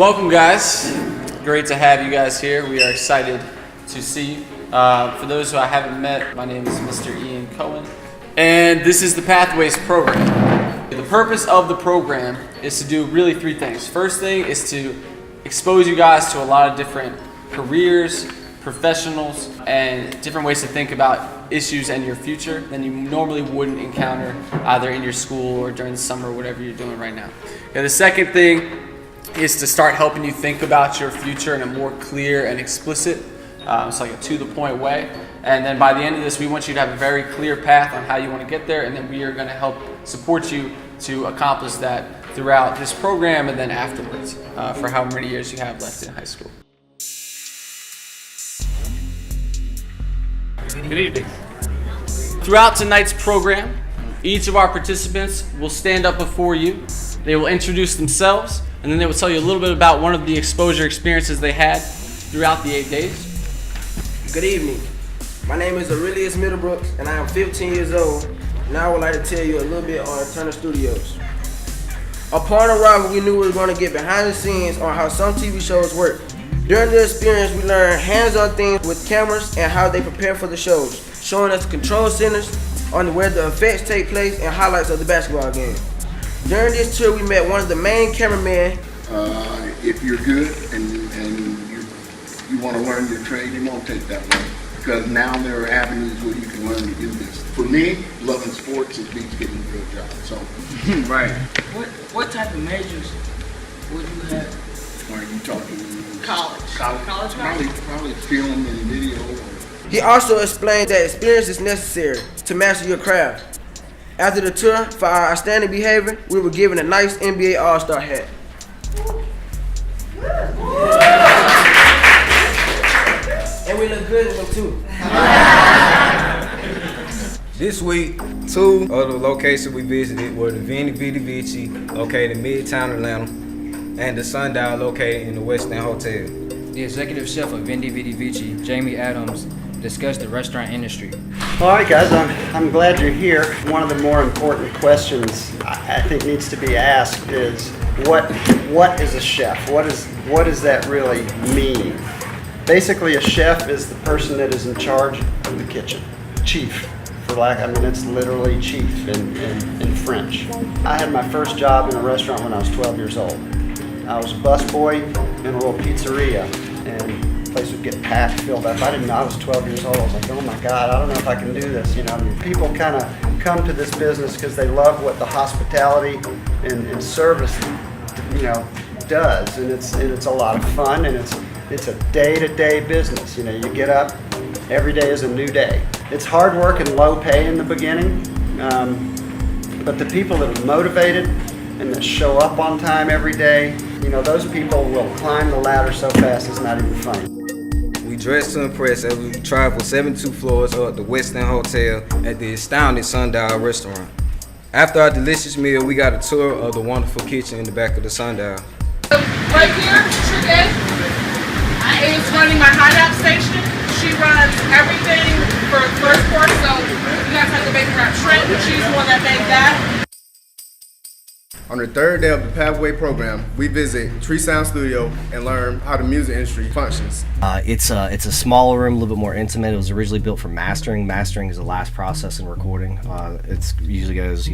Welcome, guys. Great to have you guys here. We are excited to see you. For those who I haven't met, my name is Mr. Ian Cohen, and this is the Pathways program. The purpose of the program is to do really three things. First thing is to expose you guys to a lot of different careers, professionals, and different ways to think about issues and your future than you normally wouldn't encounter either in your school or during the summer or whatever you're doing right now. Okay, the second thing is to start helping you think about your future in a more clear and explicit, it's like a to-the-point way. And then by the end of this, we want you to have a very clear path on how you want to get there, and then we are going to help support you to accomplish that throughout this program and then afterwards, for how many years you have left in high school. Good evening. Throughout tonight's program, each of our participants will stand up before you. They will introduce themselves, and then they will tell you a little bit about one of the exposure experiences they had throughout the 8 days. Good evening. My name is Aurelius Middlebrooks, and I am 15 years old, and I would like to tell you a little bit on Turner Studios. Upon arrival, we knew we were going to get behind the scenes on how some TV shows work. During the experience, we learned hands-on things with cameras and how they prepare for the shows, showing us the control centers on where the effects take place and highlights of the basketball game. During this tour, we met one of the main cameramen. If you're good and you want to learn your trade, it won't take that long, because now there are avenues where you can learn to do this. For me, loving sports is beats getting a real job. So, right. What type of majors would you have? Are you talking College? Probably film and video. He also explained that experience is necessary to master your craft. After the tour, for our outstanding behavior, we were given a nice NBA All-Star hat. And we look good in them too. This week, two of the locations we visited were the Veni Vidi Vici, located in Midtown Atlanta, and the Sundial, located in the West End Hotel. The executive chef of Veni Vidi Vici, Jamie Adams, discussed the restaurant industry. All right, guys, I'm glad you're here. One of the more important questions I think needs to be asked is what is a chef? What does that really mean? Basically, a chef is the person that is in charge of the kitchen. Chief, it's literally chief in French. I had my first job in a restaurant when I was 12 years old. I was a busboy in a little pizzeria, and the place would get packed, filled up. I didn't know. I was 12 years old. I was like, oh my God, I don't know if I can do this. People kind of come to this business because they love what the hospitality and service, does, and it's a lot of fun, and it's a day-to-day business. You get up, every day is a new day. It's hard work and low pay in the beginning, but the people that are motivated and that show up on time every day, those people will climb the ladder so fast it's not even funny. We dressed to impress as we traveled 72 floors up the West End Hotel at the astounding Sundial restaurant. After our delicious meal, we got a tour of the wonderful kitchen in the back of the Sundial. Right here, Trigay is running my hideout station. She runs everything for the first course, so you guys have to make her Trent, but she's the one that made that. On the third day of the Pathway program, we visit Tree Sound Studio and learn how the music industry functions. It's a smaller room, a little bit more intimate. It was originally built for mastering. Mastering is the last process in recording. It usually goes,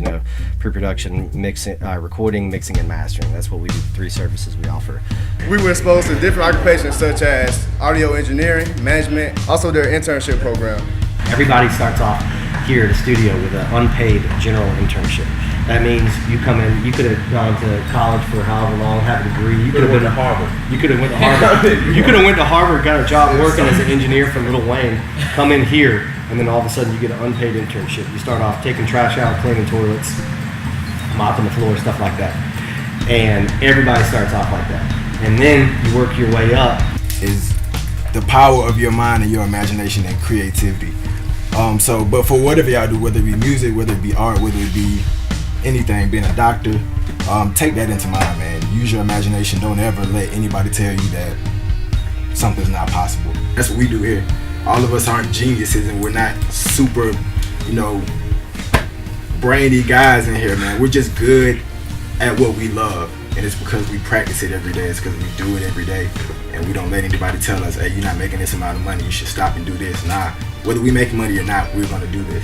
pre-production, mixing, recording, mixing, and mastering. That's what we do. 3 services we offer. We were exposed to different occupations such as audio engineering, management, also their internship program. Everybody starts off here at the studio with an unpaid general internship. That means you come in, you could have gone to college for however long, had a degree. You could have went to Harvard. You could have went to Harvard. You could have went to Harvard, got a job working as an engineer for Lil Wayne, come in here, and then all of a sudden you get an unpaid internship. You start off taking trash out, cleaning toilets, mopping the floor, stuff like that. And everybody starts off like that. And then you work your way up. Is the power of your mind and your imagination and creativity. But for whatever y'all do, whether it be music, whether it be art, whether it be anything, being a doctor, take that into mind, man. Use your imagination. Don't ever let anybody tell you that something's not possible. That's what we do here. All of us aren't geniuses, and we're not super, brainy guys in here, man. We're just good at what we love, and it's because we practice it every day. It's because we do it every day, and we don't let anybody tell us, hey, you're not making this amount of money, you should stop and do this. Nah, whether we make money or not, we're gonna do this.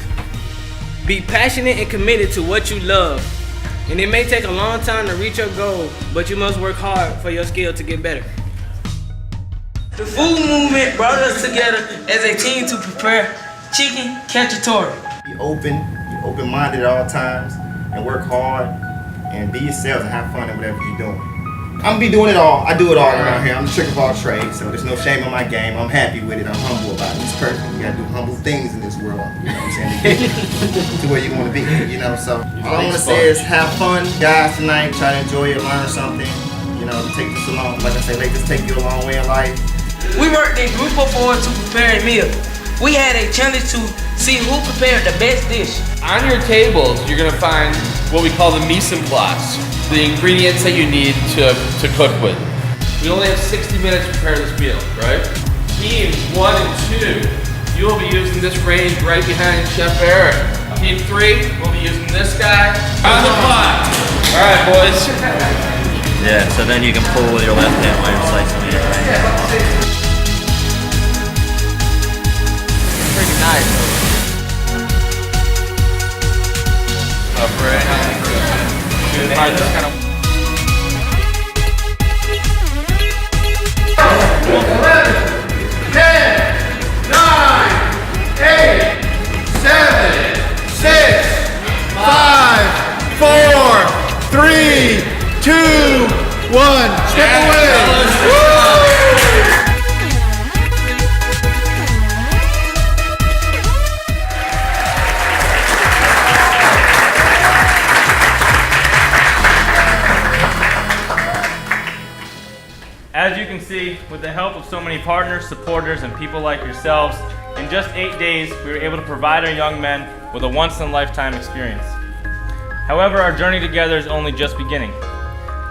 Be passionate and committed to what you love. And it may take a long time to reach your goal, but you must work hard for your skill to get better. The food movement brought us together as a team to prepare chicken cacciatore. Be open-minded at all times, and work hard, and be yourselves and have fun in whatever you're doing. I'm gonna be doing it all. I do it all around here. I'm the trick of all trades, so there's no shame in my game. I'm happy with it. I'm humble about it. It's perfect. You gotta do humble things in this world. You know what I'm saying? To get to where you want to be. You know, so all I want to say is have fun, guys, tonight. Try to enjoy it, learn something. You know, take this along. Like I say, let this take you a long way in life. We worked in group of 4 to prepare a meal. We had a challenge to see who prepared the best dish. On your tables, you're gonna find what we call the mise en place, the ingredients that you need to cook with. We only have 60 minutes to prepare this meal, right? Teams 1 and 2, you will be using this range right behind Chef Eric. Team 3 will be using this guy on the clock. All right, boys. Yeah, so then you can pull with your left hand while you're slicing meat, right? Pretty nice. Right. All right, just kind of. 10, 9, 8, 7, 6, 5, 4, 3, 2, 1. Step away. As you can see, with the help of so many partners, supporters, and people like yourselves, in just 8 days, we were able to provide our young men with a once-in-a-lifetime experience. However, our journey together is only just beginning.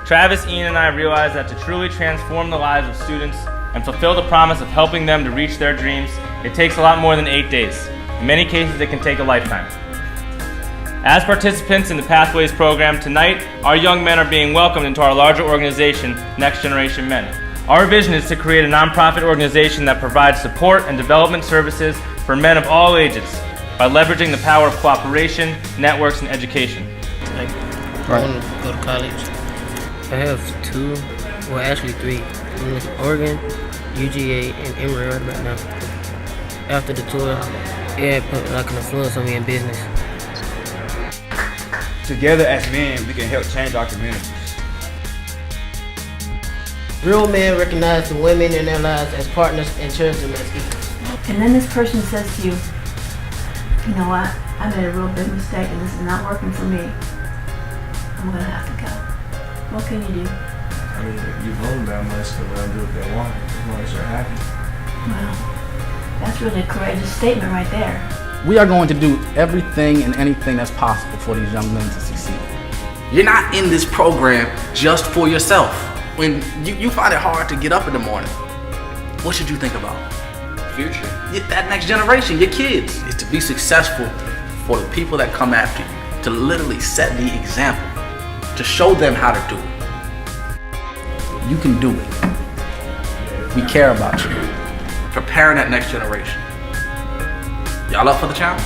Travis, Ian, and I realized that to truly transform the lives of students and fulfill the promise of helping them to reach their dreams, it takes a lot more than 8 days. In many cases, it can take a lifetime. As participants in the Pathways program, tonight, our young men are being welcomed into our larger organization, Next Generation Men. Our vision is to create a nonprofit organization that provides support and development services for men of all ages by leveraging the power of cooperation, networks, and education. I want to go to college. I have 2, well actually 3. I'm in Oregon, UGA, and Emory right about now. After the tour, it put like an influence on me in business. Together as men, we can help change our communities. Real men recognize the women in their lives as partners and cherish them as equals. And then this person says to you, you know what, I made a real big mistake and this is not working for me. I'm gonna have to go. What can you do? I mean, you own them that much to let them do what they want, as long as you're happy. Well, that's really a courageous statement right there. We are going to do everything and anything that's possible for these young men to succeed. You're not in this program just for yourself. When you find it hard to get up in the morning, what should you think about? Future. That next generation, your kids. Is to be successful for the people that come after you, to literally set the example, to show them how to do it. You can do it. We care about you. Preparing that next generation. Y'all up for the challenge?